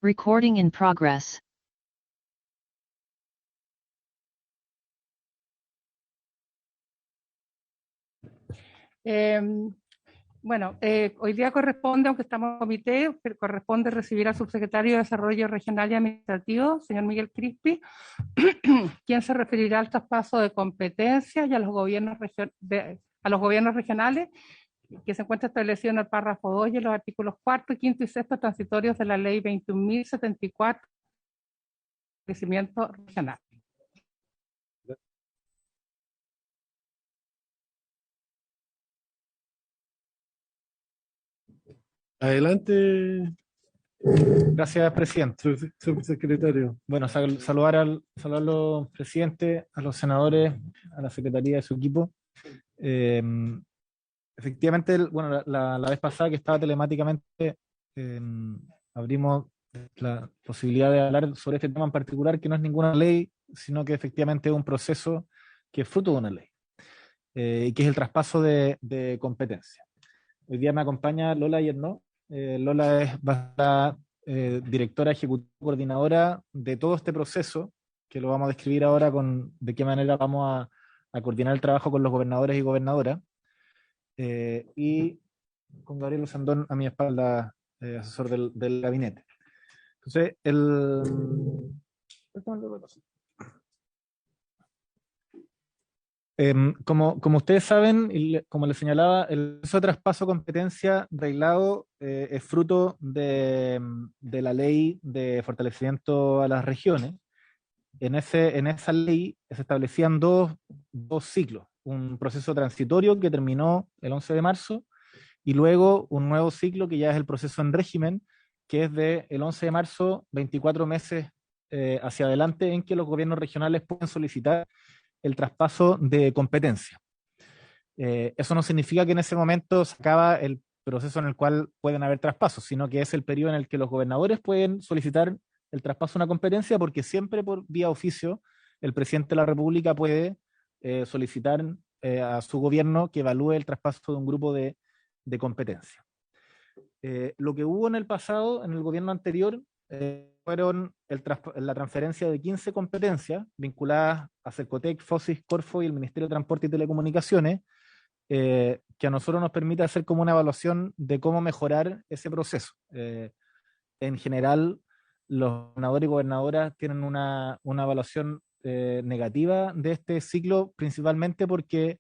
Recording in progress. Hoy día corresponde, aunque estamos en comité, pero corresponde recibir al subsecretario de Desarrollo Regional y Administrativo, señor Miguel Crispi, quien se referirá al traspaso de competencias y a los gobiernos regionales, que se encuentra establecido en el párrafo 2 y en los artículos 4, 5 y 6 transitorios de la Ley 21.074, crecimiento regional. Adelante. Gracias, presidente. Subsecretario. Bueno, saludar a los presidentes, a los senadores, a la secretaría de su equipo. Efectivamente, la vez pasada que estaba telemáticamente, abrimos la posibilidad de hablar sobre este tema en particular, que no es ninguna ley, sino que efectivamente es un proceso que es fruto de una ley, y que es el traspaso de competencia. Hoy día me acompaña Lola Yernó. Lola va a ser directora ejecutiva coordinadora de todo este proceso, que lo vamos a describir ahora de qué manera vamos a coordinar el trabajo con los gobernadores y gobernadoras. Y con Gabriel Sandón a mi espalda, asesor del gabinete. Entonces, como ustedes saben, y como les señalaba, el proceso de traspaso de competencia reglado es fruto de la ley de fortalecimiento a las regiones. En esa ley se establecían dos ciclos: un proceso transitorio que terminó el 11 de marzo y luego un nuevo ciclo que ya es el proceso en régimen, que es de el 11 de marzo, 24 meses hacia adelante, en que los gobiernos regionales pueden solicitar el traspaso de competencia. Eso no significa que en ese momento se acaba el proceso en el cual pueden haber traspasos, sino que es el periodo en el que los gobernadores pueden solicitar el traspaso de una competencia, porque siempre por vía oficio el presidente de la República puede solicitar a su gobierno que evalúe el traspaso de un grupo de competencia. Lo que hubo en el pasado, en el gobierno anterior, fueron la transferencia de 15 competencias vinculadas a Cercotec, FOSIS, Corfo y el Ministerio de Transporte y Telecomunicaciones, que a nosotros nos permite hacer como una evaluación de cómo mejorar ese proceso. En general, los gobernadores y gobernadoras tienen una evaluación negativa de este ciclo, principalmente porque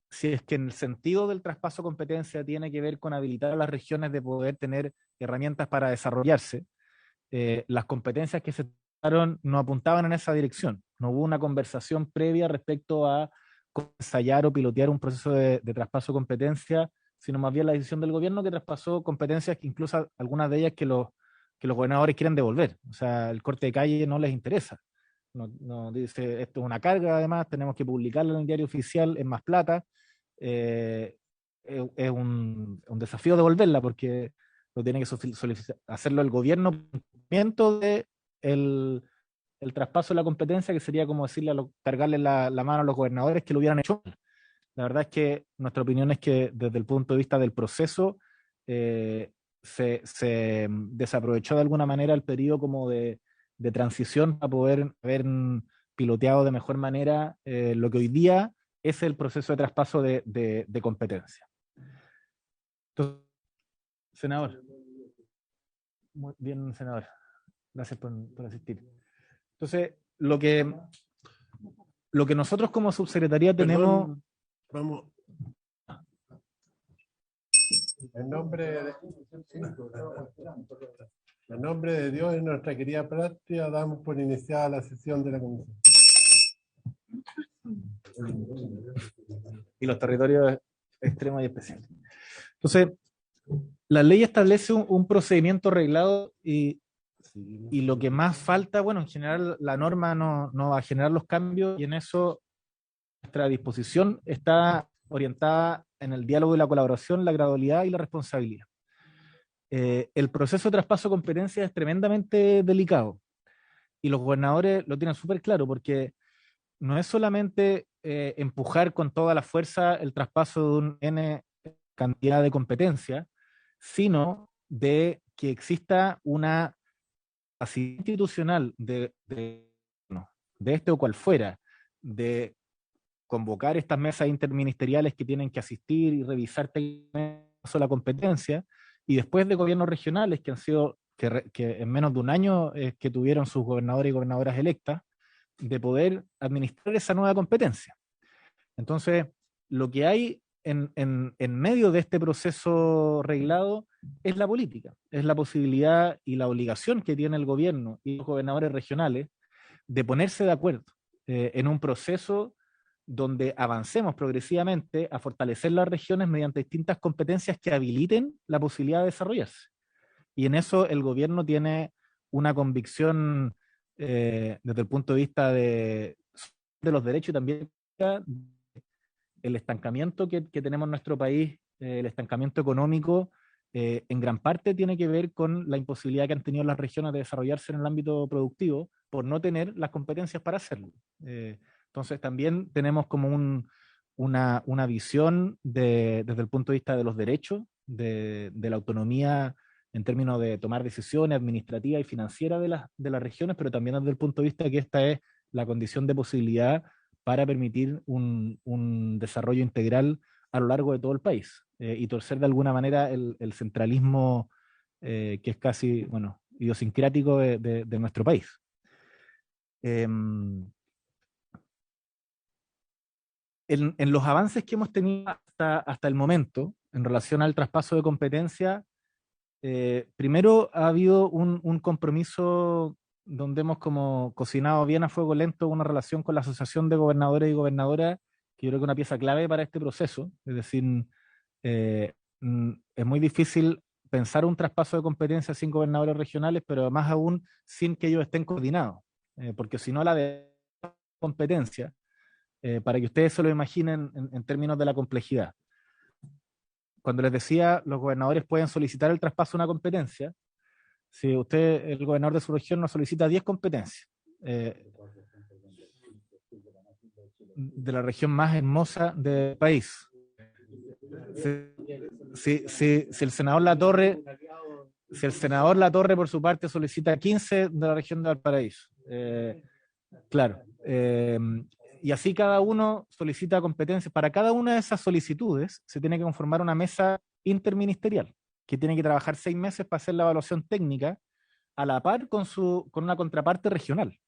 si es que en el sentido del traspaso de competencia tiene que ver con habilitar a las regiones de poder tener herramientas para desarrollarse, las competencias que se tomaron no apuntaban en esa dirección. No hubo una conversación previa respecto a ensayar o pilotear un proceso de traspaso de competencia, sino más bien la decisión del gobierno, que traspasó competencias que incluso algunas de ellas que los gobernadores quieren devolver. O sea, el corte de calle no les interesa. No dice, esto es una carga, además, tenemos que publicarlo en el diario oficial, es más plata. Es un desafío devolverla, porque lo tiene que hacerlo el gobierno, de el traspaso de la competencia, que sería como decirle cargarle la mano a los gobernadores que lo hubieran hecho. La verdad es que nuestra opinión es que desde el punto de vista del proceso se desaprovechó de alguna manera el periodo como de transición para poder haber piloteado de mejor manera lo que hoy día es el proceso de traspaso de competencia. Entonces, senador. Muy bien, senador. Gracias por asistir. Entonces, lo que nosotros como subsecretaría tenemos... Vamos. En nombre de Dios y nuestra querida patria, damos por iniciada la sesión de la comisión. Y los territorios extremos y especiales. Entonces, la ley establece un procedimiento reglado y lo que más falta, bueno, en general la norma no va a generar los cambios, y en eso nuestra disposición está orientada en el diálogo y la colaboración, la gradualidad y la responsabilidad. El proceso de traspaso de competencias es tremendamente delicado y los gobernadores lo tienen súper claro, porque no es solamente empujar con toda la fuerza el traspaso de un N cantidad de competencias, sino de que exista una capacidad institucional de este o cual fuera, de convocar estas mesas interministeriales que tienen que asistir y revisar la competencia, y después de gobiernos regionales que han sido, que en menos de un año que tuvieron sus gobernadores y gobernadoras electas, de poder administrar esa nueva competencia. Entonces, lo que hay en medio de este proceso reglado es la política, es la posibilidad y la obligación que tiene el gobierno y los gobernadores regionales de ponerse de acuerdo en un proceso donde avancemos progresivamente a fortalecer las regiones mediante distintas competencias que habiliten la posibilidad de desarrollarse. Y en eso el gobierno tiene una convicción desde el punto de vista de los derechos y también el estancamiento que tenemos en nuestro país, el estancamiento económico, en gran parte tiene que ver con la imposibilidad que han tenido las regiones de desarrollarse en el ámbito productivo por no tener las competencias para hacerlo. Entonces también tenemos como una visión desde el punto de vista de los derechos, de la autonomía en términos de tomar decisiones administrativas y financieras de las regiones, pero también desde el punto de vista que esta es la condición de posibilidad para permitir un desarrollo integral a lo largo de todo el país y torcer de alguna manera el centralismo que es casi, bueno, idiosincrático de nuestro país. En los avances que hemos tenido hasta el momento en relación al traspaso de competencia, primero ha habido un compromiso donde hemos como cocinado bien a fuego lento una relación con la Asociación de Gobernadores y Gobernadoras, que yo creo que es una pieza clave para este proceso. Es decir, es muy difícil pensar un traspaso de competencias sin gobernadores regionales, pero más aún sin que ellos estén coordinados, porque si no la de competencia, para que ustedes se lo imaginen en términos de la complejidad. Cuando les decía, los gobernadores pueden solicitar el traspaso de una competencia, si usted, el gobernador de su región, nos solicita 10 competencias, de la región más hermosa del país. Si el senador Latorre, por su parte solicita 15 de la región de Valparaíso, claro, y así cada uno solicita competencias. Para cada una de esas solicitudes se tiene que conformar una mesa interministerial que tiene que trabajar 6 meses para hacer la evaluación técnica a la par con una contraparte regional.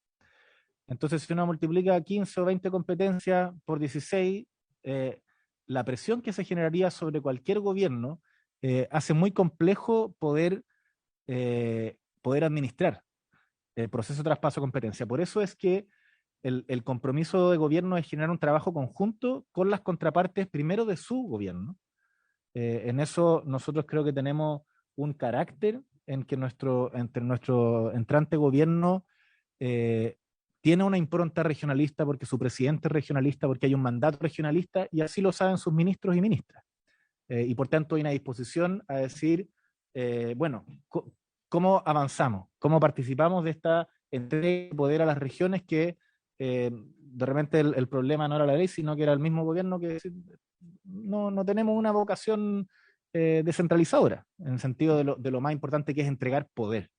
Entonces, si uno multiplica 15 o 20 competencias por 16, la presión que se generaría sobre cualquier gobierno hace muy complejo poder administrar el proceso de traspaso de competencia. Por eso es que el compromiso de gobierno es generar un trabajo conjunto con las contrapartes primero de su gobierno. En eso nosotros creo que tenemos un carácter en que nuestro entrante gobierno tiene una impronta regionalista porque su presidente es regionalista, porque hay un mandato regionalista y así lo saben sus ministros y ministras. Y por tanto hay una disposición a decir, bueno, ¿cómo avanzamos? ¿Cómo participamos de esta entrega de poder a las regiones que de repente el problema no era la ley, sino que era el mismo gobierno que no tenemos una vocación descentralizadora, en el sentido de lo más importante que es entregar poder.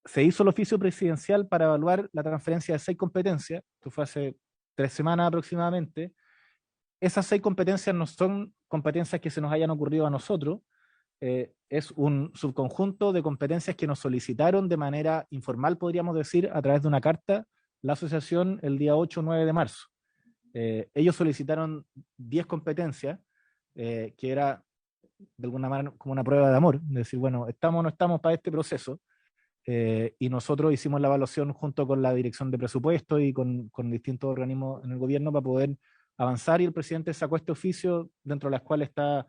Se hizo el oficio presidencial para evaluar la transferencia de 6 competencias, esto fue hace 3 semanas aproximadamente. Esas 6 competencias no son competencias que se nos hayan ocurrido a nosotros, es un subconjunto de competencias que nos solicitaron de manera informal, podríamos decir, a través de una carta, la asociación el día 8 o 9 de marzo. Ellos solicitaron 10 competencias, que era de alguna manera como una prueba de amor, de decir, bueno, estamos o no estamos para este proceso, y nosotros hicimos la evaluación junto con la dirección de presupuesto y con distintos organismos en el gobierno para poder avanzar, y el presidente sacó este oficio, dentro de las cuales está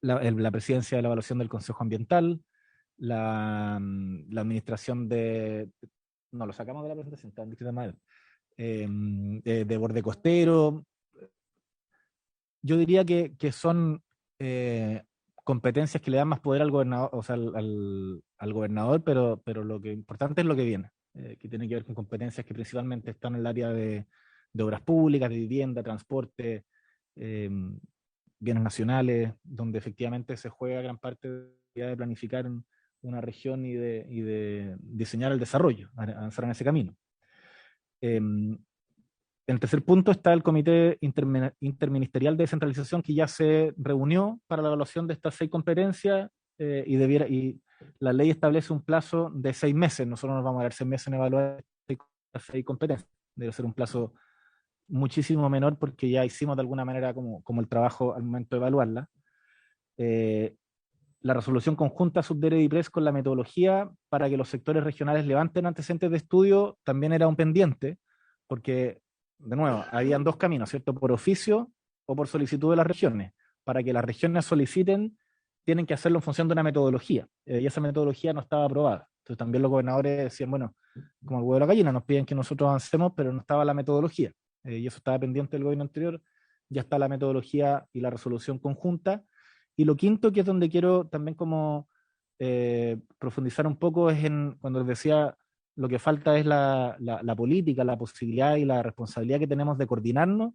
la presidencia de la evaluación del Consejo Ambiental, la administración no, lo sacamos de la presentación, está en distinta manera, de borde costero. Yo diría que son competencias que le dan más poder al gobernador, o sea, al gobernador, pero lo que importante es lo que viene, que tiene que ver con competencias que principalmente están en el área de obras públicas, de vivienda, transporte, bienes nacionales, donde efectivamente se juega gran parte de planificar una región y de diseñar el desarrollo, avanzar en ese camino. En el tercer punto está el Comité Interministerial de Descentralización, que ya se reunió para la evaluación de estas 6 competencias, y la ley establece un plazo de 6 meses. Nosotros nos vamos a dar 6 meses en evaluar las 6 competencias. Debe ser un plazo muchísimo menor porque ya hicimos de alguna manera como el trabajo al momento de evaluarla. La resolución conjunta Subdere y PRES con la metodología para que los sectores regionales levanten antecedentes de estudio también era un pendiente, porque, de nuevo, habían 2 caminos, ¿cierto? Por oficio o por solicitud de las regiones. Para que las regiones soliciten, tienen que hacerlo en función de una metodología, y esa metodología no estaba aprobada. Entonces también los gobernadores decían, bueno, como el huevo de la gallina, nos piden que nosotros avancemos, pero no estaba la metodología. Y eso estaba pendiente del gobierno anterior. Ya está la metodología y la resolución conjunta. Y lo quinto, que es donde quiero también como profundizar un poco, es en cuando les decía, lo que falta es la política, la posibilidad y la responsabilidad que tenemos de coordinarnos.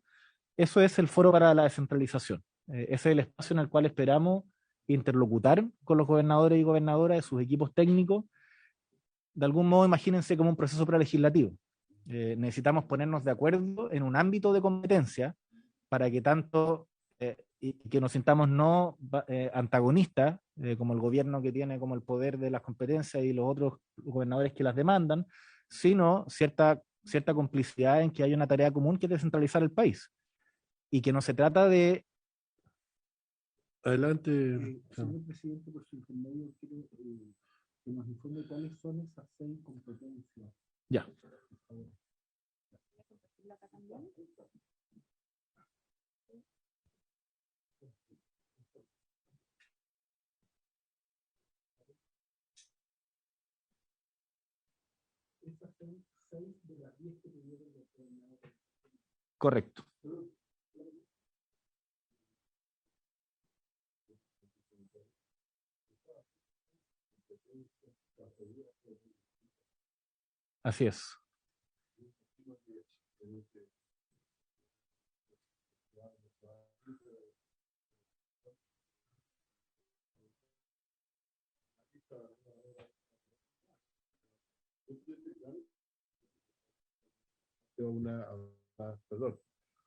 Eso es el foro para la descentralización. Ese es el espacio en el cual esperamos interlocutar con los gobernadores y gobernadoras de sus equipos técnicos. De algún modo, imagínense como un proceso prelegislativo. Necesitamos ponernos de acuerdo en un ámbito de competencia para que tanto y que nos sintamos no antagonistas, como el gobierno que tiene como el poder de las competencias y los otros gobernadores que las demandan, sino cierta complicidad en que hay una tarea común que es descentralizar el país. Y que no se trata de... Adelante. Señor presidente, por su intermedio, quiero que nos informe cuáles son esas 6 competencias. Ya. Esas son 6 de las 10 que tuvieron los gobernadores. Correcto. Así es. Perdón,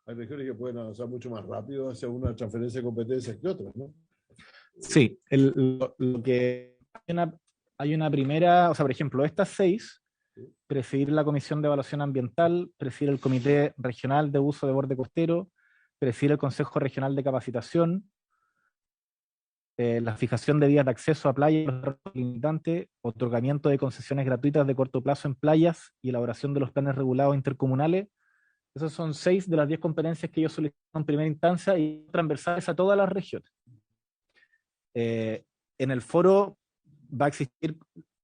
hay regiones que pueden avanzar mucho más rápido hacia una transferencia de competencias que otras, ¿no? Sí, lo que hay una primera, o sea, por ejemplo, estas 6, presidir la Comisión de Evaluación Ambiental, presidir el Comité Regional de Uso de Borde Costero, presidir el Consejo Regional de Capacitación, la fijación de vías de acceso a playas limitantes, otorgamiento de concesiones gratuitas de corto plazo en playas y elaboración de los planes regulados intercomunales. Esas son 6 de las 10 competencias que ellos solicitan en primera instancia y transversales a todas las regiones. En el foro va a existir,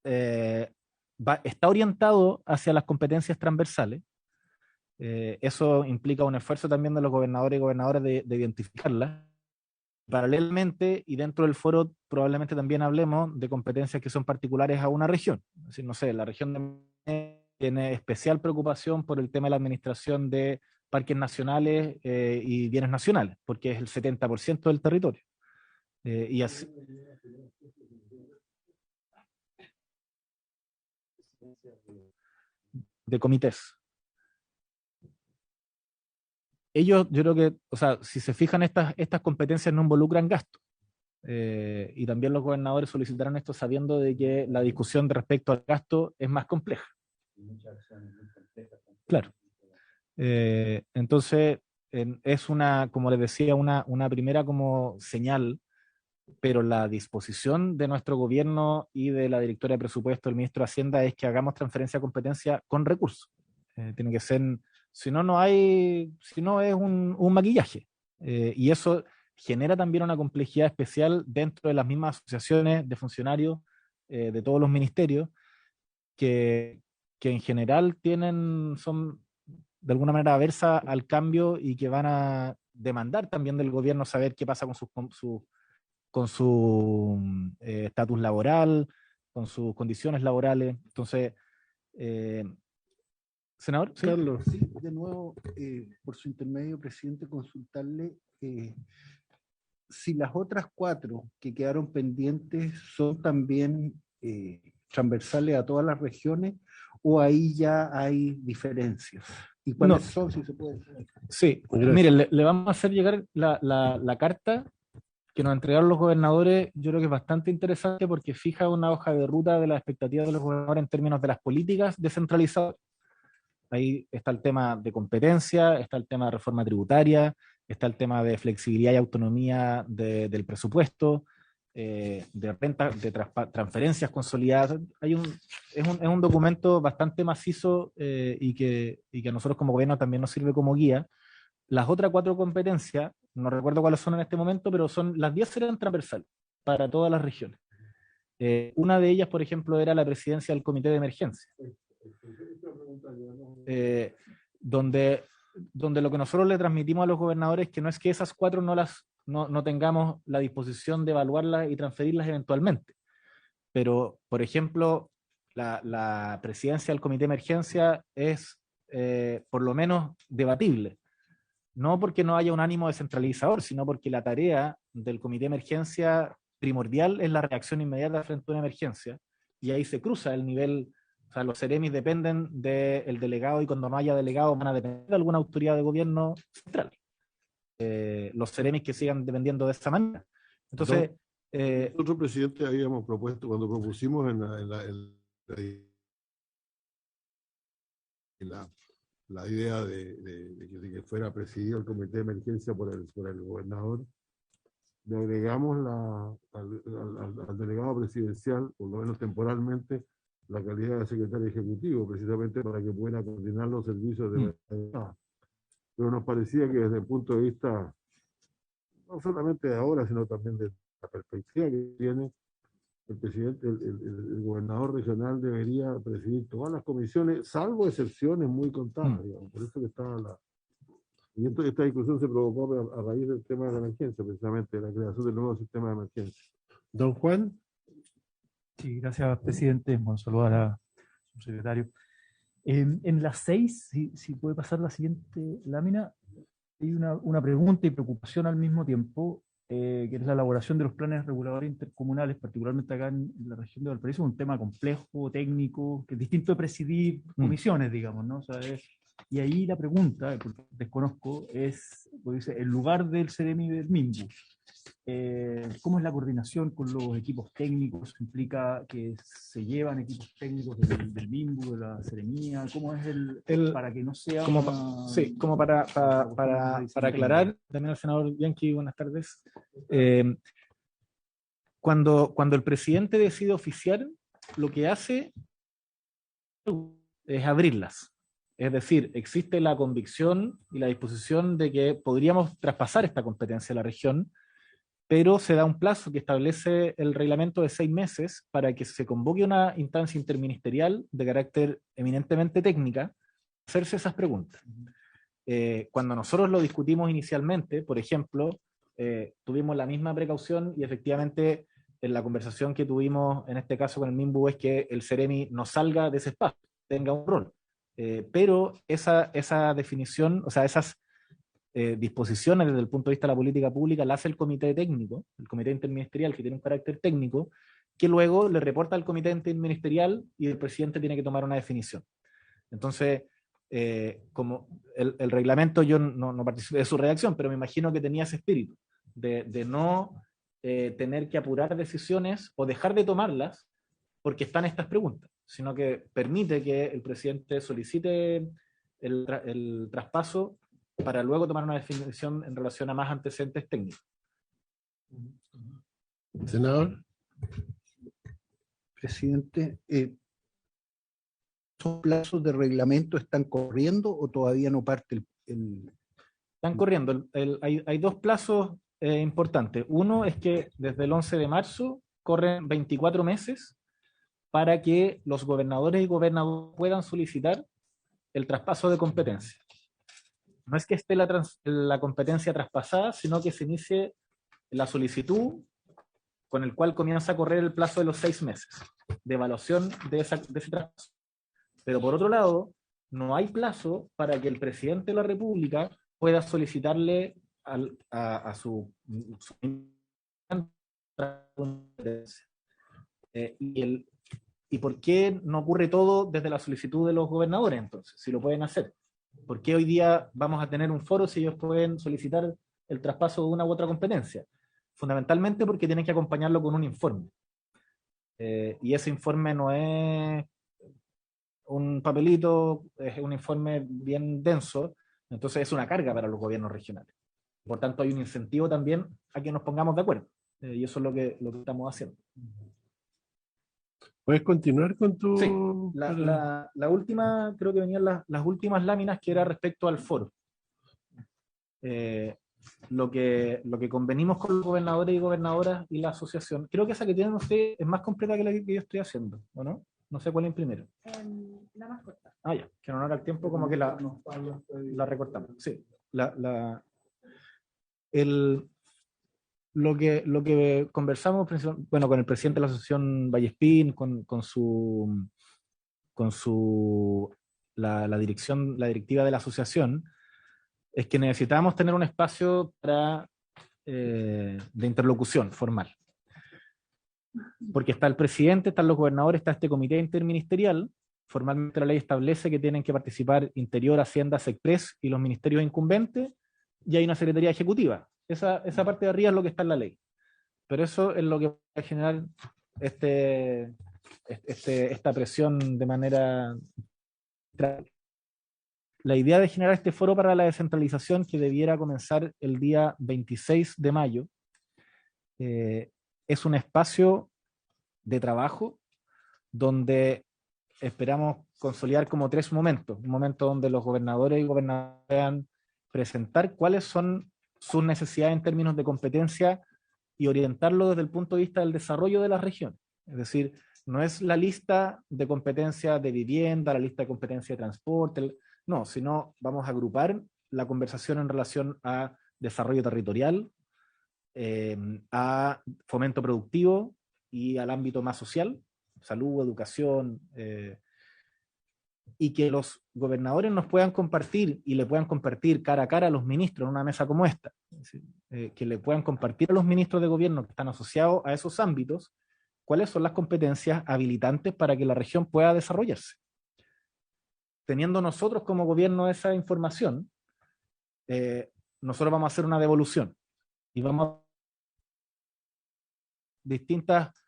está orientado hacia las competencias transversales. Eso implica un esfuerzo también de los gobernadores y gobernadoras de identificarlas. Paralelamente, y dentro del foro probablemente también hablemos de competencias que son particulares a una región. Es decir, no sé, la región de tiene especial preocupación por el tema de la administración de parques nacionales y bienes nacionales, porque es el 70% del territorio. Y así, de comités. Ellos, yo creo que, o sea, si se fijan, estas competencias no involucran gasto. Y también los gobernadores solicitaron esto sabiendo de que la discusión respecto al gasto es más compleja. Claro. Entonces, es una, como les decía, una primera como señal, pero la disposición de nuestro gobierno y de la directora de presupuesto, el ministro de Hacienda, es que hagamos transferencia de competencia con recursos. Tiene que ser, si no, no hay, si no es un maquillaje. Y eso genera también una complejidad especial dentro de las mismas asociaciones de funcionarios de todos los ministerios, que en general son de alguna manera aversa al cambio y que van a demandar también del gobierno saber qué pasa con su estatus laboral, con sus condiciones laborales. Entonces, senador, ¿sí? Carlos. Sí, de nuevo, por su intermedio, presidente, consultarle si las otras 4 que quedaron pendientes son también transversales a todas las regiones, o ahí ya hay diferencias. ¿Y cuáles son, si se puede saber? Sí, mire, le vamos a hacer llegar la carta que nos entregaron los gobernadores. Yo creo que es bastante interesante porque fija una hoja de ruta de las expectativas de los gobernadores en términos de las políticas descentralizadas. Ahí está el tema de competencia, está el tema de reforma tributaria, está el tema de flexibilidad y autonomía del presupuesto, de renta, de transferencias consolidadas. Es un documento bastante macizo y que a nosotros como gobierno también nos sirve como guía. Las otras 4 competencias, no recuerdo cuáles son en este momento, pero las 10 serán transversales para todas las regiones. Una de ellas, por ejemplo, era la presidencia del Comité de Emergencia, donde lo que nosotros le transmitimos a los gobernadores es que no es que esas 4 no tengamos la disposición de evaluarlas y transferirlas eventualmente, pero, por ejemplo, la presidencia del Comité de Emergencia es por lo menos debatible. No porque no haya un ánimo descentralizador, sino porque la tarea del Comité de Emergencia primordial es la reacción inmediata frente a una emergencia, y ahí se cruza el nivel. O sea, los seremis dependen del delegado, y cuando no haya delegado van a depender de alguna autoridad de gobierno central. Los seremis que sigan dependiendo de esa manera. Entonces, nosotros, presidente, habíamos propuesto, cuando propusimos la idea de que fuera presidido el comité de emergencia por el gobernador, le agregamos al delegado presidencial, por lo menos temporalmente, la calidad de secretario ejecutivo, precisamente para que pudiera coordinar los servicios de la. Pero nos parecía que desde el punto de vista, no solamente de ahora, sino también de la perspectiva que tiene, el presidente, el gobernador regional debería presidir todas las comisiones, salvo excepciones muy contadas, digamos. Por eso que estaba y esta discusión se provocó a raíz del tema de la emergencia, precisamente, la creación del nuevo sistema de emergencia. Don Juan. Sí, gracias, presidente. Bueno, saludos a la subsecretario. En las 6, si puede pasar la siguiente lámina, hay una pregunta y preocupación al mismo tiempo, que es la elaboración de los planes reguladores intercomunales, particularmente acá en la región de Valparaíso, un tema complejo, técnico, que es distinto de presidir comisiones, digamos, ¿no? O sea, y ahí la pregunta, porque desconozco, es, pues dice, el lugar del CEREMI y del MIMBU. ¿Cómo es la coordinación con los equipos técnicos? ¿Implica que se llevan equipos técnicos del MIMBU, de la Seremía? ¿Cómo es para que no sea como para aclarar, también al senador Bianchi, buenas tardes. Cuando el presidente decide oficiar, lo que hace es abrirlas. Es decir, existe la convicción y la disposición de que podríamos traspasar esta competencia a la región, pero se da un plazo que establece el reglamento de 6 meses para que se convoque una instancia interministerial de carácter eminentemente técnica, hacerse esas preguntas. Cuando nosotros lo discutimos inicialmente, por ejemplo, tuvimos la misma precaución, y efectivamente en la conversación que tuvimos en este caso con el MIMBU es que el CEREMI no salga de ese espacio, tenga un rol. Pero esa definición, o sea, esas disposiciones desde el punto de vista de la política pública la hace el comité técnico, el comité interministerial, que tiene un carácter técnico, que luego le reporta al comité interministerial y el presidente tiene que tomar una definición. Entonces, como el reglamento, yo no participé de su redacción, pero me imagino que tenía ese espíritu de no tener que apurar decisiones o dejar de tomarlas porque están estas preguntas, sino que permite que el presidente solicite el traspaso para luego tomar una definición en relación a más antecedentes técnicos. Senador. Presidente, ¿esos plazos de reglamento están corriendo o todavía no parte el... Están corriendo. Hay 2 plazos importantes. Uno es que desde el 11 de marzo corren 24 meses para que los gobernadores y gobernadoras puedan solicitar el traspaso de competencia. No es que esté la competencia traspasada, sino que se inicie la solicitud con el cual comienza a correr el plazo de los 6 meses de evaluación de ese traspaso. Pero por otro lado, no hay plazo para que el presidente de la República pueda solicitarle a su ¿y por qué no ocurre todo desde la solicitud de los gobernadores entonces, si lo pueden hacer? ¿Por qué hoy día vamos a tener un foro si ellos pueden solicitar el traspaso de una u otra competencia? Fundamentalmente porque tienen que acompañarlo con un informe. Y ese informe no es un papelito, es un informe bien denso, entonces es una carga para los gobiernos regionales. Por tanto, hay un incentivo también a que nos pongamos de acuerdo. Y eso es lo que estamos haciendo. ¿Puedes continuar con tu...? Sí, la última, creo que venían las últimas láminas, que era respecto al foro. Lo que convenimos con los gobernadores y gobernadoras y la asociación, creo que esa que tienen ustedes es más completa que la que yo estoy haciendo, ¿o no? No sé cuál es primero. La más corta. Ah, ya, que en honor al tiempo como que la recortamos. Sí, lo que conversamos, bueno, con el presidente de la asociación Vallespín, la directiva de la asociación, es que necesitamos tener un espacio de interlocución formal. Porque está el presidente, están los gobernadores, está este comité interministerial. Formalmente la ley establece que tienen que participar Interior, Hacienda, SECPRES y los ministerios incumbentes, y hay una secretaría ejecutiva. Esa parte de arriba es lo que está en la ley. Pero eso es lo que va a generar esta presión de manera... La idea de generar este foro para la descentralización, que debiera comenzar el día 26 de mayo, es un espacio de trabajo donde esperamos consolidar como 3 momentos. Un momento donde los gobernadores y gobernadoras puedan presentar cuáles son sus necesidades en términos de competencia y orientarlo desde el punto de vista del desarrollo de la región. Es decir, no es la lista de competencia de vivienda, la lista de competencia de transporte, no, sino vamos a agrupar la conversación en relación a desarrollo territorial, a fomento productivo y al ámbito más social, salud, educación, y que los gobernadores nos puedan compartir y le puedan compartir cara a cara a los ministros en una mesa como esta. Es decir, que le puedan compartir a los ministros de gobierno que están asociados a esos ámbitos cuáles son las competencias habilitantes para que la región pueda desarrollarse. Teniendo nosotros como gobierno esa información, nosotros vamos a hacer una devolución y vamos a distintas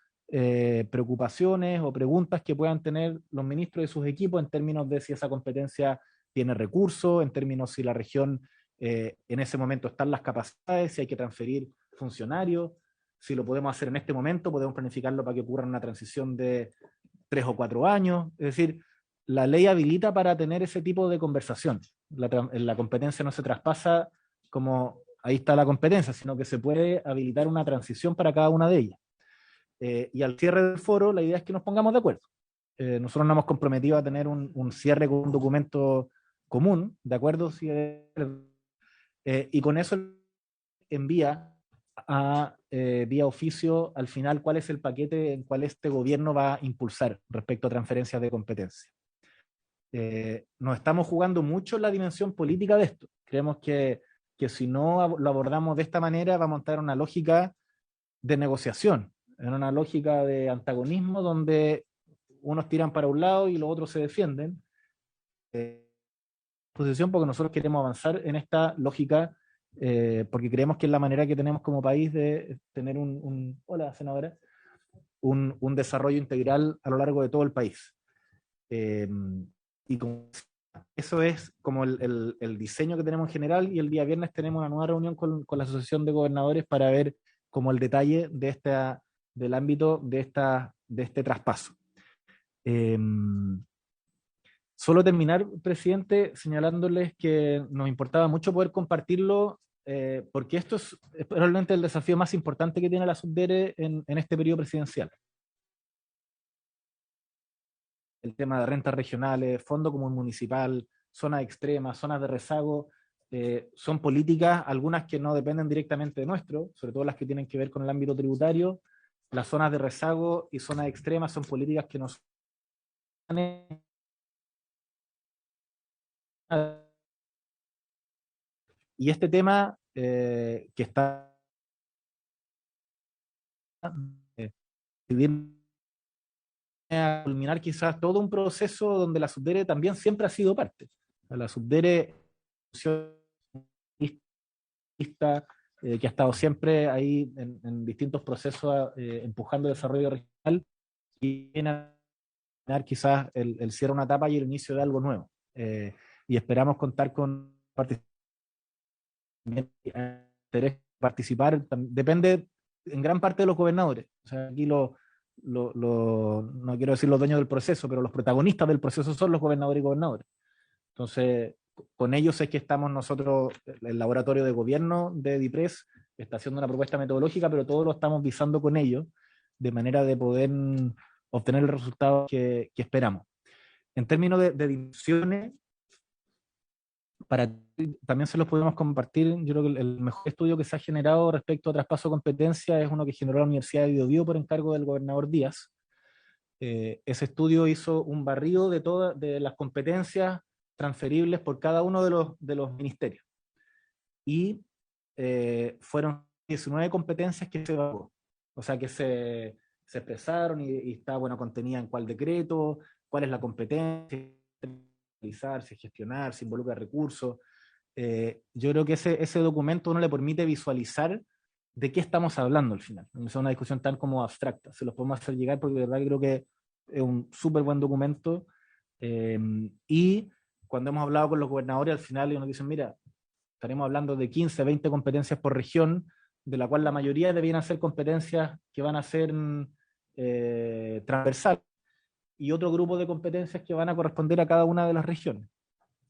preocupaciones o preguntas que puedan tener los ministros y sus equipos en términos de si esa competencia tiene recursos, en términos si la región en ese momento están las capacidades, si hay que transferir funcionarios, si lo podemos hacer en este momento, podemos planificarlo para que ocurra una transición de 3 o 4 años. Es decir, la ley habilita para tener ese tipo de conversación. La competencia no se traspasa como ahí está la competencia, sino que se puede habilitar una transición para cada una de ellas. Y al cierre del foro, la idea es que nos pongamos de acuerdo. Nosotros nos hemos comprometido a tener un cierre con un documento común, ¿de acuerdo? Y con eso envía vía oficio al final cuál es el paquete en cual este gobierno va a impulsar respecto a transferencias de competencia. Nos estamos jugando mucho en la dimensión política de esto. Creemos que si no lo abordamos de esta manera, vamos a entrar en una lógica de negociación, en una lógica de antagonismo donde unos tiran para un lado y los otros se defienden. Posición porque nosotros queremos avanzar en esta lógica, porque creemos que es la manera que tenemos como país de tener hola, senadora, un desarrollo integral a lo largo de todo el país. Y eso es como el diseño que tenemos en general, y el día viernes tenemos una nueva reunión con la Asociación de Gobernadores para ver como el detalle del ámbito de este traspaso. Solo terminar, presidente, señalándoles que nos importaba mucho poder compartirlo, porque esto es probablemente el desafío más importante que tiene la Subdere en este periodo presidencial. El tema de rentas regionales, fondo común municipal, zonas extremas, zonas de rezago, son políticas, algunas que no dependen directamente de nuestro, sobre todo las que tienen que ver con el ámbito tributario. Las zonas de rezago y zonas extremas son políticas que nos... Y este tema que está a culminar quizás todo un proceso donde la Subdere también siempre ha sido parte. La Subdere que ha estado siempre ahí en distintos procesos empujando el desarrollo regional y viene a quizás el cierre de una etapa y el inicio de algo nuevo. Y esperamos contar con participar, depende en gran parte de los gobernadores. O sea, aquí no quiero decir los dueños del proceso, pero los protagonistas del proceso son los gobernadores y gobernadores. Entonces, con ellos es que estamos nosotros, el laboratorio de gobierno de DIPRES está haciendo una propuesta metodológica, pero todo lo estamos visando con ellos, de manera de poder obtener el resultado que esperamos. En términos de dimensiones, también se los podemos compartir. Yo creo que el mejor estudio que se ha generado respecto a traspaso de competencia es uno que generó la Universidad de Biobío por encargo del gobernador Díaz. Ese estudio hizo un barrido de las competencias transferibles por cada uno de los ministerios. Y fueron 19 competencias que se evaluó. O sea, que se expresaron y está, bueno, contenida en cuál decreto, cuál es la competencia, si gestionar, si involucra recursos. Yo creo que ese documento uno le permite visualizar de qué estamos hablando al final. No es una discusión tan como abstracta. Se los podemos hacer llegar porque de verdad creo que es un súper buen documento. Y cuando hemos hablado con los gobernadores, al final ellos nos dicen, mira, estaremos hablando de 15, 20 competencias por región, de la cual la mayoría debieran ser competencias que van a ser transversales, y otro grupo de competencias que van a corresponder a cada una de las regiones.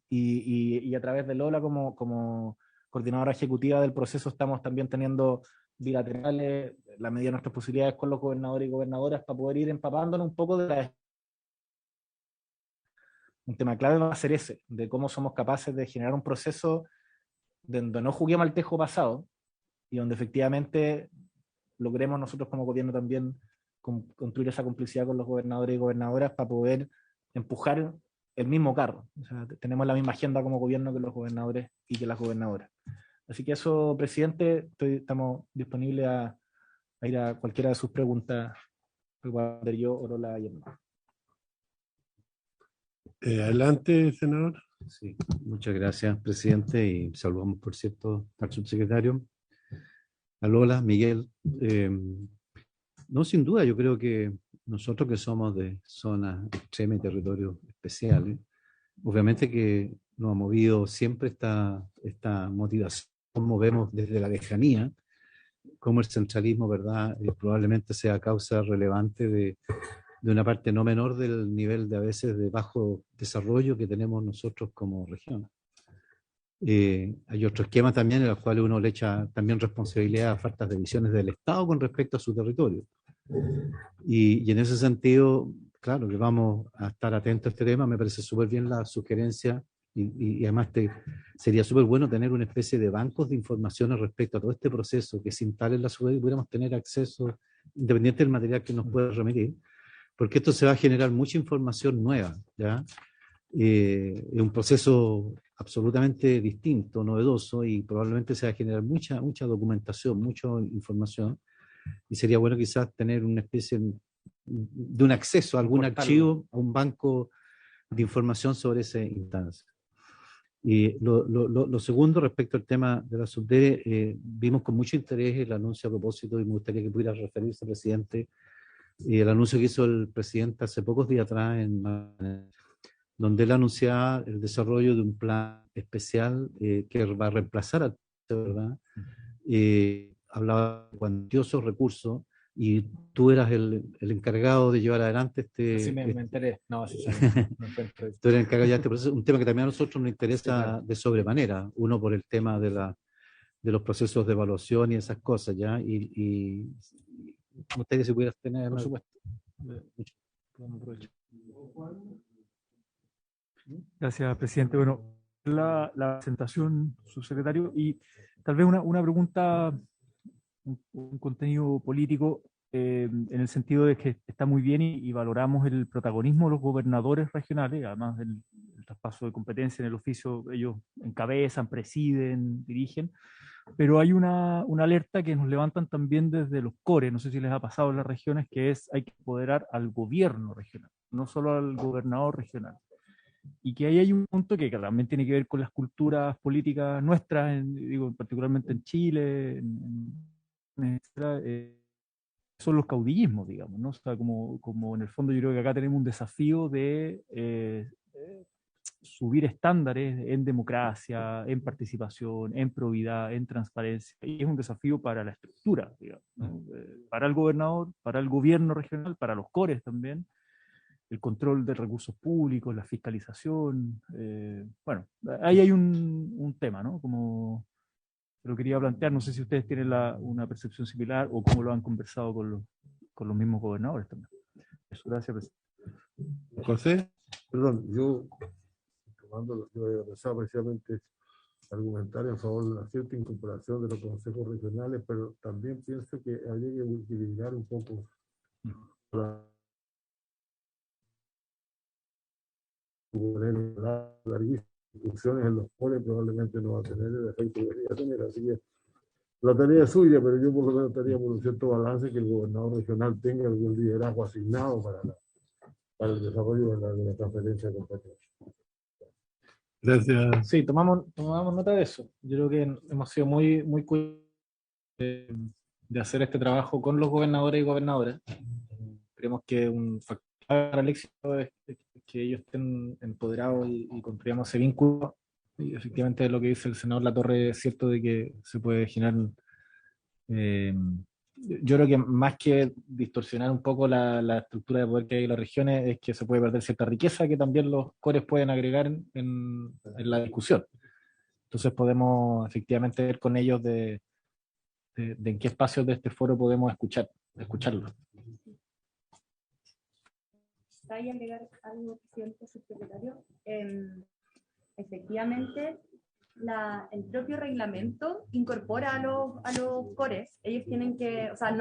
Y a través de Lola, como coordinadora ejecutiva del proceso, estamos también teniendo bilaterales, la medida de nuestras posibilidades, con los gobernadores y gobernadoras para poder ir empapándonos un poco de un tema clave va a ser ese, de cómo somos capaces de generar un proceso donde no juguemos al tejo pasado y donde efectivamente logremos nosotros como gobierno también construir esa complicidad con los gobernadores y gobernadoras para poder empujar el mismo carro. O sea, tenemos la misma agenda como gobierno que los gobernadores y que las gobernadoras. Así que eso, presidente, estamos disponibles a ir a cualquiera de sus preguntas, responder yo o Lola y Hernán. Adelante, senador. Sí, muchas gracias, presidente, y saludamos, por cierto, al subsecretario, a Lola, Miguel. No, sin duda, yo creo que nosotros que somos de zonas extremas y territorios especiales, obviamente que nos ha movido siempre esta motivación, como vemos desde la lejanía, como el centralismo, ¿verdad?, probablemente sea causa relevante de una parte no menor del nivel de a veces de bajo desarrollo que tenemos nosotros como región. Hay otro esquema también en el cual uno le echa también responsabilidad a faltas de visiones del Estado con respecto a su territorio. Y en ese sentido, claro que vamos a estar atentos a este tema. Me parece súper bien la sugerencia y además sería súper bueno tener una especie de bancos de informaciones respecto a todo este proceso, que se instale en la ciudad y pudiéramos tener acceso, independiente del material que nos pueda remitir, porque esto se va a generar mucha información nueva, ¿ya? Es un proceso absolutamente distinto, novedoso, y probablemente se va a generar mucha documentación, mucha información, y sería bueno quizás tener una especie de un acceso a algún archivo, a un banco de información sobre esa instancia. Y lo segundo, respecto al tema de la Subdere, vimos con mucho interés el anuncio a propósito, y me gustaría que pudiera referirse, presidente, el anuncio que hizo el presidente hace pocos días atrás, donde él anunciaba el desarrollo de un plan especial que va a reemplazar a, ¿verdad? Hablaba de cuantiosos recursos, y tú eras el encargado de llevar adelante Sí, me enteré. No, sí, tú eres el encargado de este proceso, un tema que también a nosotros nos interesa, sí, claro, de sobremanera. Uno, por el tema de los procesos de evaluación y esas cosas, ¿ya? Y me gustaría si pudieras tener... Por supuesto. Gracias, presidente. Bueno, la presentación, subsecretario, y tal vez una pregunta, un contenido político, en el sentido de que está muy bien y valoramos el protagonismo de los gobernadores regionales, además del traspaso de competencia en el oficio, ellos encabezan, presiden, dirigen, pero hay una alerta que nos levantan también desde los cores, no sé si les ha pasado en las regiones, que es hay que empoderar al gobierno regional, no solo al gobernador regional. Y que ahí hay un punto que también tiene que ver con las culturas políticas nuestras, digo, particularmente en Chile, etcétera, son los caudillismos, digamos, ¿no? O sea, como en el fondo yo creo que acá tenemos un desafío de subir estándares en democracia, en participación, en probidad, en transparencia, y es un desafío para la estructura, digamos, ¿no? Para el gobernador, para el gobierno regional, para los cores también, el control de recursos públicos, la fiscalización, bueno, ahí hay un tema, ¿no? Como lo quería plantear, no sé si ustedes tienen una percepción similar o cómo lo han conversado con los mismos gobernadores también. Eso, gracias, presidente. José. Perdón, yo pensaba precisamente argumentar en favor de una cierta incorporación de los consejos regionales, pero también pienso que habría que multiplicar un poco las discusiones en los foros, probablemente no va a tener el efecto que debería tener, así que la tarea es suya, pero yo por lo menos estaría por un cierto balance que el gobernador regional tenga algún liderazgo asignado para el desarrollo de la transferencia de competencias. Gracias. Sí, tomamos nota de eso. Yo creo que hemos sido muy cuidadosos de hacer este trabajo con los gobernadores y gobernadoras. Creemos que un factor para el éxito es que ellos estén empoderados y construyamos ese vínculo. Y efectivamente lo que dice el senador Latorre es cierto de que se puede generar, yo creo que más que distorsionar un poco la estructura de poder que hay en las regiones, es que se puede perder cierta riqueza que también los cores pueden agregar en la discusión. Entonces podemos efectivamente ver con ellos de en qué espacios de este foro podemos escucharlo. ¿Hay agregar algo, presidente subsecretario? Efectivamente, el propio reglamento incorpora a los cores. Ellos tienen que, o sea,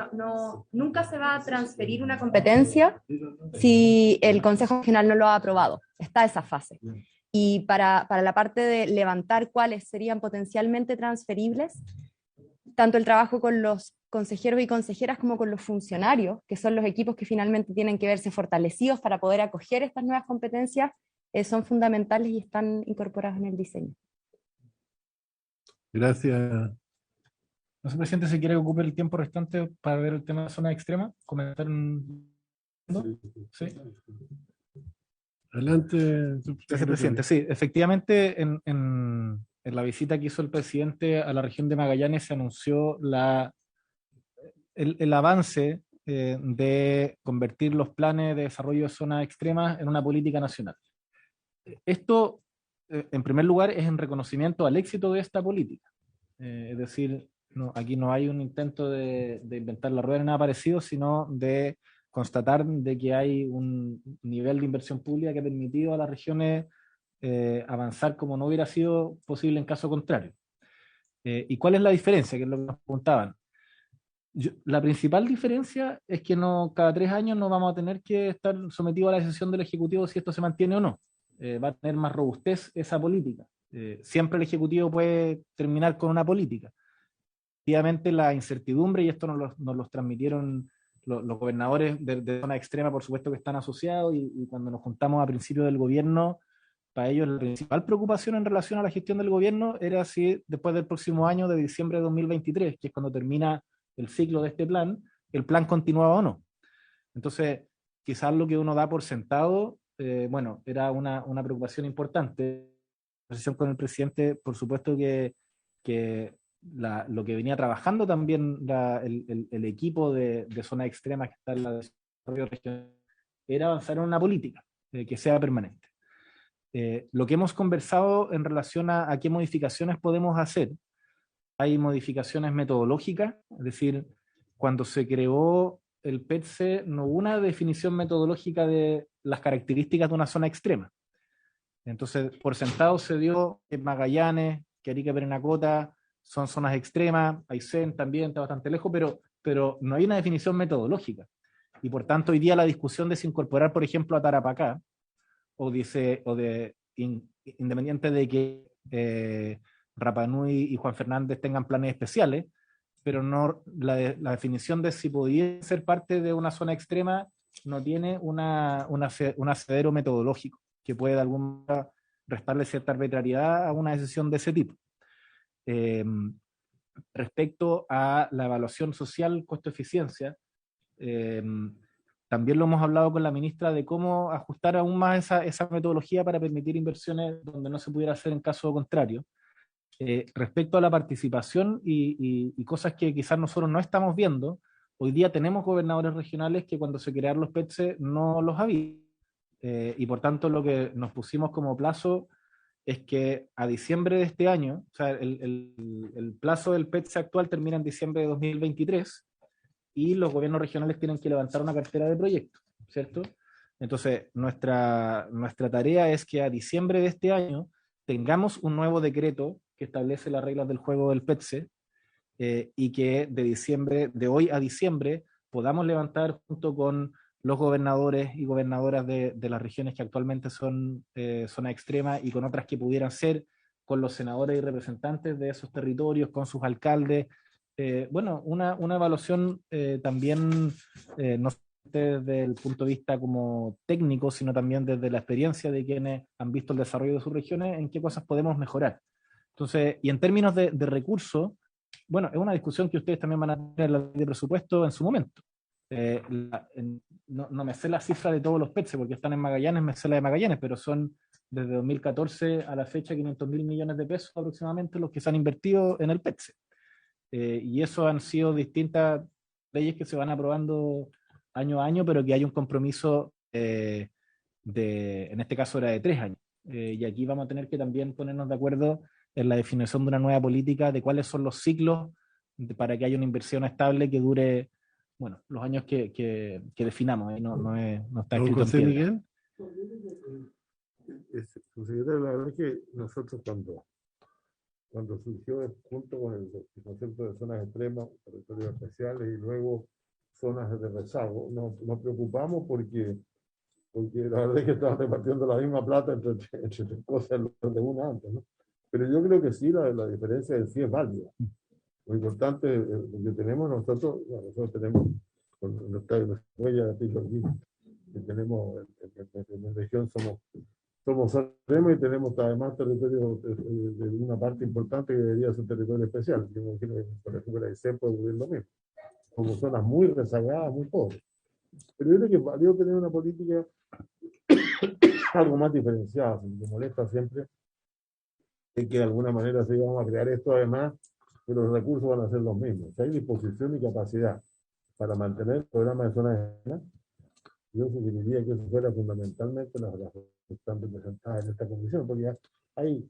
nunca se va a transferir una competencia si el Consejo Regional no lo ha aprobado. Está esa fase. Y para la parte de levantar cuáles serían potencialmente transferibles, tanto el trabajo con los consejeros y consejeras como con los funcionarios, que son los equipos que finalmente tienen que verse fortalecidos para poder acoger estas nuevas competencias, son fundamentales y están incorporados en el diseño. Gracias. No sé, presidente, si quiere que ocupe el tiempo restante para ver el tema de zona extrema, comentar ¿Sí? Adelante. Gracias, presidente. Sí, efectivamente, en la visita que hizo el presidente a la región de Magallanes se anunció el avance de convertir los planes de desarrollo de zonas extremas en una política nacional. Esto, en primer lugar, es en reconocimiento al éxito de esta política. Es decir, aquí no hay un intento de inventar la rueda ni nada parecido, sino de constatar de que hay un nivel de inversión pública que ha permitido a las regiones avanzar como no hubiera sido posible en caso contrario. ¿Y cuál es la diferencia? Que es lo que nos preguntaban. La principal diferencia es que cada 3 años no vamos a tener que estar sometidos a la decisión del Ejecutivo si esto se mantiene o no. Va a tener más robustez esa política. Siempre el Ejecutivo puede terminar con una política. Efectivamente, la incertidumbre, y esto nos los transmitieron los gobernadores de zona extrema, por supuesto que están asociados, y cuando nos juntamos a principio del gobierno, para ellos la principal preocupación en relación a la gestión del gobierno era si después del próximo año, de diciembre de 2023, que es cuando termina el ciclo de este plan, el plan continuaba o no. Entonces, quizás lo que uno da por sentado, bueno, era una preocupación importante. La sesión con el presidente, por supuesto que lo que venía trabajando también el equipo de zona extrema que está en la desarrollo regional era avanzar en una política que sea permanente. Lo que hemos conversado en relación a qué modificaciones podemos hacer, hay modificaciones metodológicas, es decir, cuando se creó el PETCE no hubo una definición metodológica de las características de una zona extrema. Entonces, por sentado se dio que Magallanes, que Arica, Parinacota son zonas extremas, Aysén también está bastante lejos, pero no hay una definición metodológica. Y por tanto, hoy día la discusión de si incorporar, por ejemplo, a Tarapacá, independiente de que Rapa Nui y Juan Fernández tengan planes especiales, pero no la definición de si podían ser parte de una zona extrema no tiene un asidero metodológico que puede de alguna manera restarle cierta arbitrariedad a una decisión de ese tipo. Respecto a la evaluación social costo-eficiencia, también lo hemos hablado con la ministra de cómo ajustar aún más esa metodología para permitir inversiones donde no se pudiera hacer en caso contrario. Respecto a la participación y cosas que quizás nosotros no estamos viendo, hoy día tenemos gobernadores regionales que cuando se crearon los PETSE no los había. Y por tanto lo que nos pusimos como plazo es que a diciembre de este año, o sea, el plazo del PETSE actual termina en diciembre de 2023 y los gobiernos regionales tienen que levantar una cartera de proyectos, ¿cierto? Entonces, nuestra tarea es que a diciembre de este año tengamos un nuevo decreto que establece las reglas del juego del PETSE y que de hoy a diciembre podamos levantar junto con los gobernadores y gobernadoras de las regiones que actualmente son zona extrema y con otras que pudieran ser, con los senadores y representantes de esos territorios, con sus alcaldes. Bueno, una evaluación también no desde el punto de vista como técnico, sino también desde la experiencia de quienes han visto el desarrollo de sus regiones, en qué cosas podemos mejorar. Entonces, y en términos de recursos, bueno, es una discusión que ustedes también van a tener en la ley de presupuesto en su momento. No me sé la cifra de todos los PETSE porque están en Magallanes, me sé la de Magallanes, pero son desde 2014 a la fecha 500.000 millones de pesos aproximadamente los que se han invertido en el PETSE. Y eso han sido distintas leyes que se van aprobando año a año, pero que hay un compromiso en este caso era de 3 años. Y aquí vamos a tener que también ponernos de acuerdo en la definición de una nueva política de cuáles son los ciclos para que haya una inversión estable que dure, bueno, los años que definamos. No está escrito en piedra. Miguel? Subsecretario, la verdad es que nosotros cuando surgió junto con el concepto de zonas extremas, territorios especiales y luego zonas de rezago, nos preocupamos porque la verdad es que estaban repartiendo la misma plata entre tres cosas en lugar de una antes, ¿no? Pero yo creo que sí, la diferencia en sí es válida. Lo importante que tenemos nosotros tenemos con nuestra huella de pico aquí, que tenemos en la región somos extremos y tenemos además territorios de una parte importante que debería ser territorio especial. Yo me imagino que, por ejemplo, la ICEP puede ocurrir lo mismo. Como zonas muy rezagadas, muy pobres. Pero yo creo que es válido tener una política algo más diferenciada. Me molesta siempre que de alguna manera se vamos a crear esto, además, que los recursos van a ser los mismos. Si hay disposición y capacidad para mantener el programa de zonas extremas, yo sugeriría que eso fuera fundamentalmente las que están representadas en esta comisión, porque hay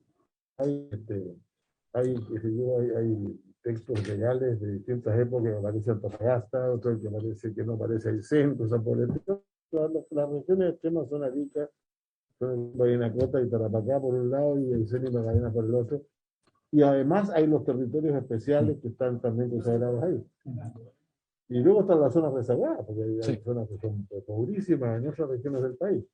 textos legales de distintas épocas que aparece Antofagasta, otro que parece que no aparece el centro, o sea, por el las regiones extremas son Arica, son Parinacota y Tarapacá por un lado y el Seni y Magallanes por el otro. Y además hay los territorios especiales que están también consagrados ahí. Y luego están las zonas rezagadas, porque hay zonas que son pobrísimas en otras regiones del país.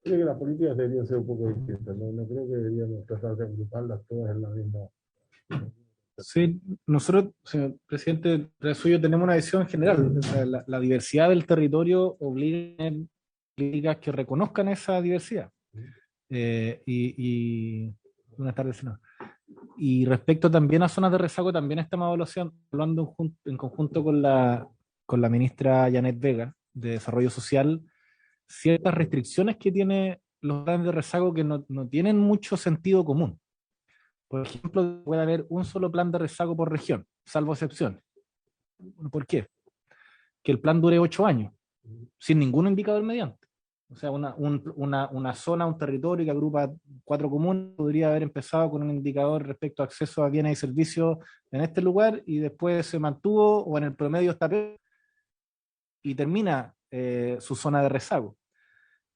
Creo que las políticas deberían ser un poco distintas. No creo que deberíamos tratar de agruparlas todas en la misma. Sí, nosotros, señor presidente, tras suyo tenemos una visión general. O sea, la diversidad del territorio obliga a políticas que reconozcan esa diversidad. Buenas tardes, senador. Y respecto también a zonas de rezago, también estamos hablando en conjunto con la ministra Janet Vega de Desarrollo Social, ciertas restricciones que tiene los planes de rezago que no tienen mucho sentido común. Por ejemplo, puede haber un solo plan de rezago por región, salvo excepciones. ¿Por qué? Que el plan dure 8 años, sin ningún indicador mediante. O sea, una zona, un territorio que agrupa 4 comunas podría haber empezado con un indicador respecto a acceso a bienes y servicios en este lugar y después se mantuvo o en el promedio está peor y termina su zona de rezago.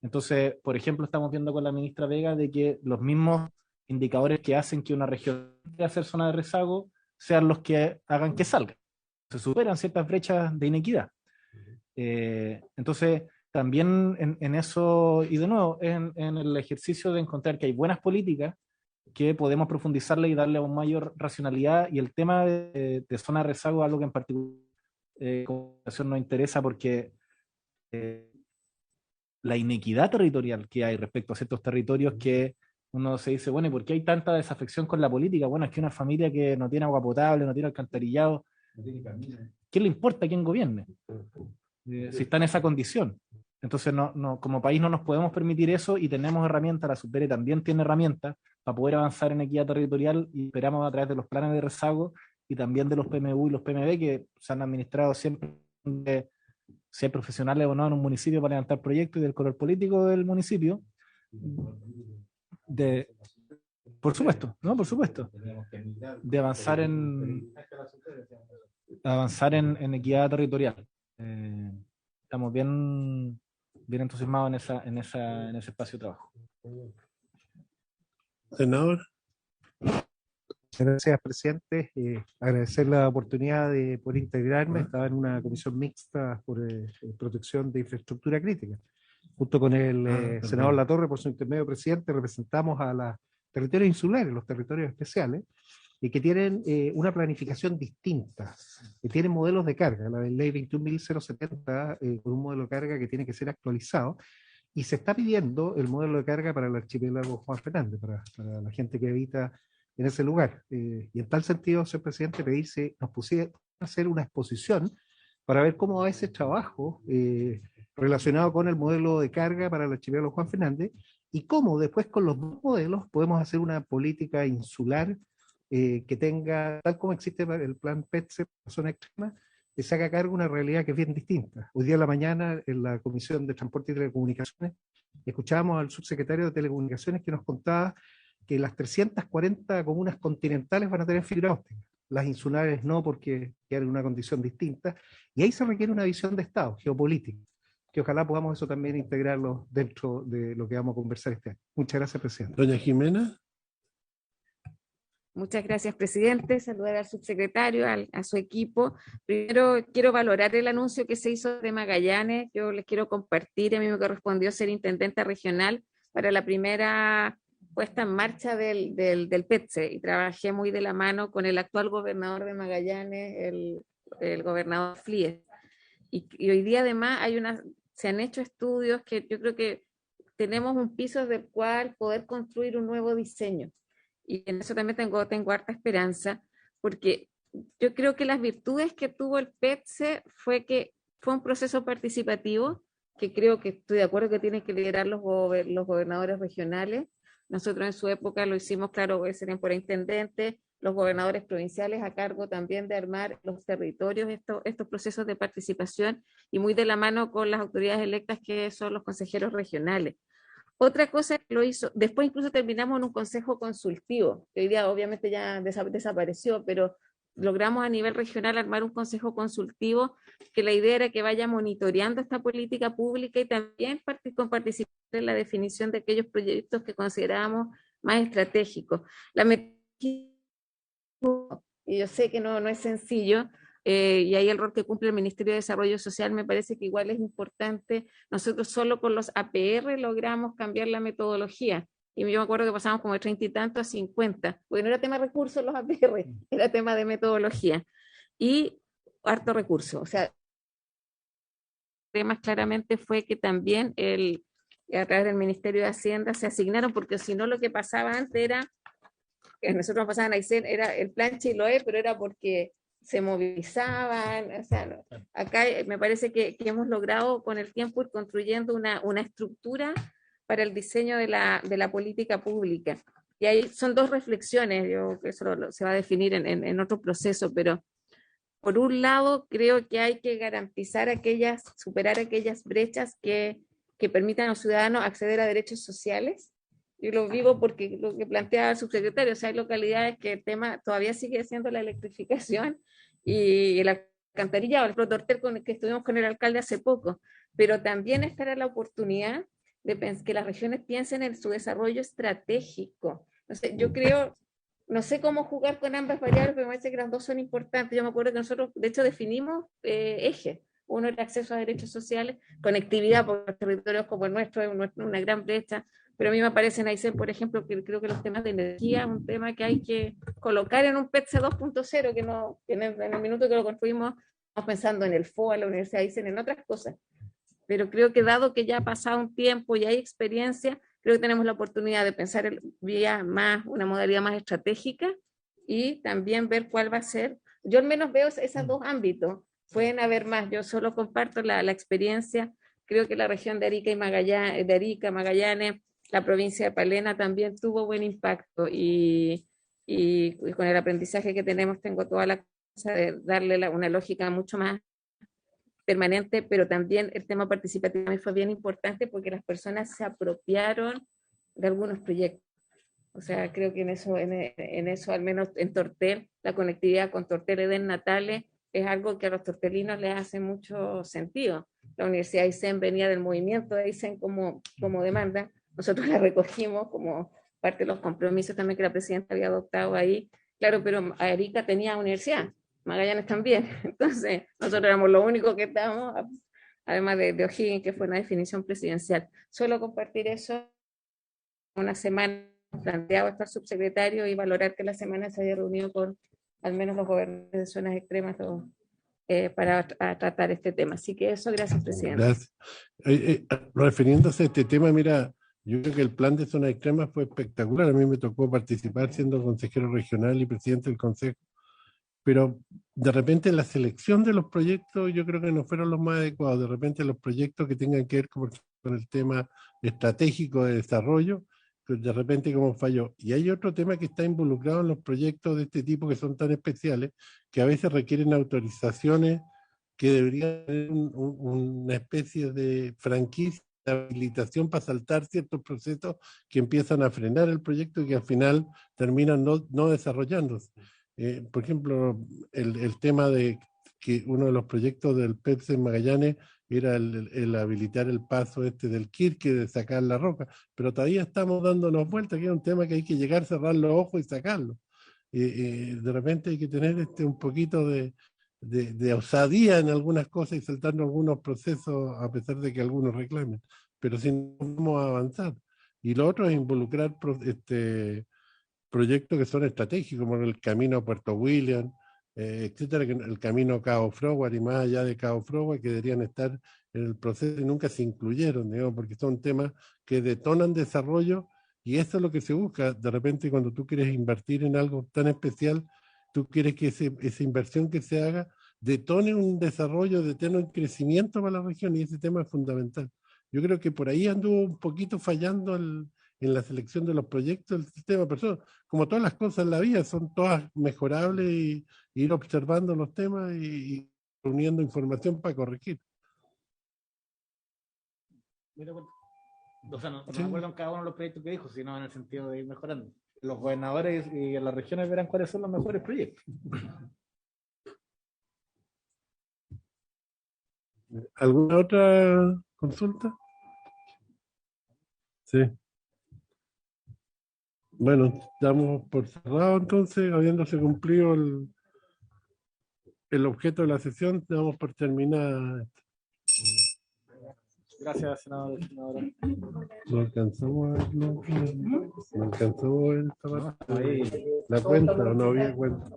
Entonces, por ejemplo, estamos viendo con la ministra Vega de que los mismos indicadores que hacen que una región de hacer zona de rezago sean los que hagan que salga. Se superan ciertas brechas de inequidad. Entonces, también en eso, y de nuevo, en el ejercicio de encontrar que hay buenas políticas que podemos profundizarle y darle una mayor racionalidad. Y el tema de zona de rezago es algo que en particular nos interesa porque la inequidad territorial que hay respecto a ciertos territorios que uno se dice, bueno, ¿y por qué hay tanta desafección con la política? Bueno, es que una familia que no tiene agua potable, no tiene alcantarillado, ¿qué le importa quién gobierne? Si está en esa condición. Entonces, como país no nos podemos permitir eso y tenemos herramientas, la Supere también tiene herramientas para poder avanzar en equidad territorial y esperamos a través de los planes de rezago y también de los PMU y los PMB que se han administrado siempre, si hay profesionales o no en un municipio para levantar proyectos y del color político del municipio. Por supuesto, ¿no? Por supuesto. De avanzar en equidad territorial. Estamos bien entusiasmados en ese espacio de trabajo. Senador. Gracias, presidente. Agradecer la oportunidad de poder integrarme. Estaba en una comisión mixta por protección de infraestructura crítica. Junto con el senador Latorre, por su intermedio, presidente, representamos a los territorios insulares, los territorios especiales, y que tienen una planificación distinta, que tienen modelos de carga. La ley 21.070, con un modelo de carga que tiene que ser actualizado, y se está pidiendo el modelo de carga para el archipiélago Juan Fernández, para la gente que habita en ese lugar. Y en tal sentido, señor presidente, pedirse, nos pusiera a hacer una exposición para ver cómo va ese trabajo relacionado con el modelo de carga para el archipiélago Juan Fernández, y cómo después con los dos modelos podemos hacer una política insular que tenga, tal como existe el plan PETSE, zona extrema, que se haga cargo de una realidad que es bien distinta. Hoy día en la mañana, en la Comisión de Transporte y Telecomunicaciones, escuchábamos al subsecretario de Telecomunicaciones que nos contaba que las 340 comunas continentales van a tener fibra óptica, las insulares no, porque quedan en una condición distinta, y ahí se requiere una visión de Estado, geopolítica, que ojalá podamos eso también integrarlo dentro de lo que vamos a conversar este año. Muchas gracias, presidente. Doña Jimena. Muchas gracias, presidente. Saludar al subsecretario, a su equipo. Primero, quiero valorar el anuncio que se hizo de Magallanes. Yo les quiero compartir. A mí me correspondió ser intendenta regional para la primera puesta en marcha del PETSE, y trabajé muy de la mano con el actual gobernador de Magallanes, el gobernador Flies. Y hoy día, además, se han hecho estudios que yo creo que tenemos un piso del cual poder construir un nuevo diseño. Y en eso también tengo harta esperanza, porque yo creo que las virtudes que tuvo el PETSE fue que fue un proceso participativo, que creo que estoy de acuerdo que tienen que liderar los gobernadores regionales. Nosotros en su época lo hicimos, claro, serían por intendente, los gobernadores provinciales a cargo también de armar los territorios, estos procesos de participación, y muy de la mano con las autoridades electas que son los consejeros regionales. Otra cosa que lo hizo, después incluso terminamos en un consejo consultivo, que hoy día obviamente ya desapareció, pero logramos a nivel regional armar un consejo consultivo que la idea era que vaya monitoreando esta política pública y también participar en la definición de aquellos proyectos que considerábamos más estratégicos. Y yo sé que no es sencillo, y ahí el rol que cumple el Ministerio de Desarrollo Social me parece que igual es importante. Nosotros solo con los APR logramos cambiar la metodología, y yo me acuerdo que pasamos como de 30 y tanto a 50, porque no era tema de recursos los APR, era tema de metodología, y harto recurso. O sea, temas claramente fue que también a través del Ministerio de Hacienda se asignaron, porque si no lo que pasaba antes era, nosotros pasaban a Aysén, era el plan Chiloé, pero era porque se movilizaban. O sea, acá me parece que hemos logrado con el tiempo ir construyendo una estructura para el diseño de la política pública. Y ahí son dos reflexiones, yo que eso se va a definir en otro proceso, pero por un lado creo que hay que garantizar superar aquellas brechas que permitan a los ciudadanos acceder a derechos sociales. Yo lo digo porque lo que plantea el subsecretario, o sea, hay localidades que el tema todavía sigue siendo la electrificación y el alcantarillado, el Protortel con el que estuvimos con el alcalde hace poco, pero también estará la oportunidad de que las regiones piensen en su desarrollo estratégico. No sé, yo creo, no sé cómo jugar con ambas variables, pero me parece que las dos son importantes. Yo me acuerdo que nosotros, de hecho, definimos ejes. Uno, el acceso a derechos sociales, conectividad, porque territorios como el nuestro es una gran brecha, pero a mí me aparece en Aysén, por ejemplo, que creo que los temas de energía es un tema que hay que colocar en un PETSE 2.0, que en el minuto que lo construimos, estamos pensando en el FOA, la Universidad de Aysén, en otras cosas. Pero creo que dado que ya ha pasado un tiempo y hay experiencia, creo que tenemos la oportunidad de pensar una modalidad más estratégica y también ver cuál va a ser. Yo al menos veo esos dos ámbitos, pueden haber más, yo solo comparto la experiencia, creo que la región de Arica y Magallanes, la provincia de Palena también tuvo buen impacto y con el aprendizaje que tenemos tengo toda la cosa de darle una lógica mucho más permanente, pero también el tema participativo fue bien importante porque las personas se apropiaron de algunos proyectos. O sea, creo que en eso al menos en Tortel, la conectividad con Tortel Edén Natales es algo que a los tortelinos les hace mucho sentido. La Universidad de Aysén venía del movimiento de Aysén como demanda. Nosotros la recogimos como parte de los compromisos también que la presidenta había adoptado ahí. Claro, pero Arica tenía universidad, Magallanes también. Entonces, nosotros éramos los únicos que estábamos, además de O'Higgins, que fue una definición presidencial. Solo compartir eso una semana planteado estar subsecretario y valorar que la semana se haya reunido con al menos los gobernadores de zonas extremas para tratar este tema. Así que eso, gracias, presidente. Gracias. Refiriéndose a este tema, mira, yo creo que el plan de zonas extremas fue espectacular. A mí me tocó participar siendo consejero regional y presidente del consejo, pero de repente la selección de los proyectos yo creo que no fueron los más adecuados. De repente los proyectos que tengan que ver con el tema estratégico de desarrollo, de repente como falló. Y hay otro tema que está involucrado en los proyectos de este tipo que son tan especiales, que a veces requieren autorizaciones que deberían tener una especie de franquicia, de habilitación para saltar ciertos procesos que empiezan a frenar el proyecto y que al final terminan no desarrollándose. Por ejemplo, el tema de que uno de los proyectos del PEPS en Magallanes era el habilitar el paso del Kirque, de sacar la roca, pero todavía estamos dándonos vuelta, que es un tema que hay que llegar, cerrar los ojos y sacarlo. De repente hay que tener un poquito de osadía en algunas cosas y saltarnos algunos procesos, a pesar de que algunos reclamen, pero si no vamos a avanzar. Y lo otro es involucrar proyectos que son estratégicos, como el camino a Puerto William, etcétera, el camino Cabo Froward y más allá de Cabo Froward, que deberían estar en el proceso y nunca se incluyeron, digamos, porque son temas que detonan desarrollo y eso es lo que se busca. De repente, cuando tú quieres invertir en algo tan especial, tú quieres que esa inversión que se haga detone un desarrollo, detone un crecimiento para la región y ese tema es fundamental. Yo creo que por ahí anduvo un poquito fallando en la selección de los proyectos del sistema, pero como todas las cosas en la vida, son todas mejorables y ir observando los temas y reuniendo información para corregir. O sea, no me acuerdo en cada uno de los proyectos que dijo, sino en el sentido de ir mejorando. Los gobernadores y las regiones verán cuáles son los mejores proyectos. ¿Alguna otra consulta? Sí. Bueno, damos por cerrado entonces, habiéndose cumplido el objeto de la sesión, damos por terminada. Gracias, senador. No alcanzamos a verlo. No alcanzamos a ver esta parte. ¿La cuenta o no había cuenta?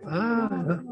Ah,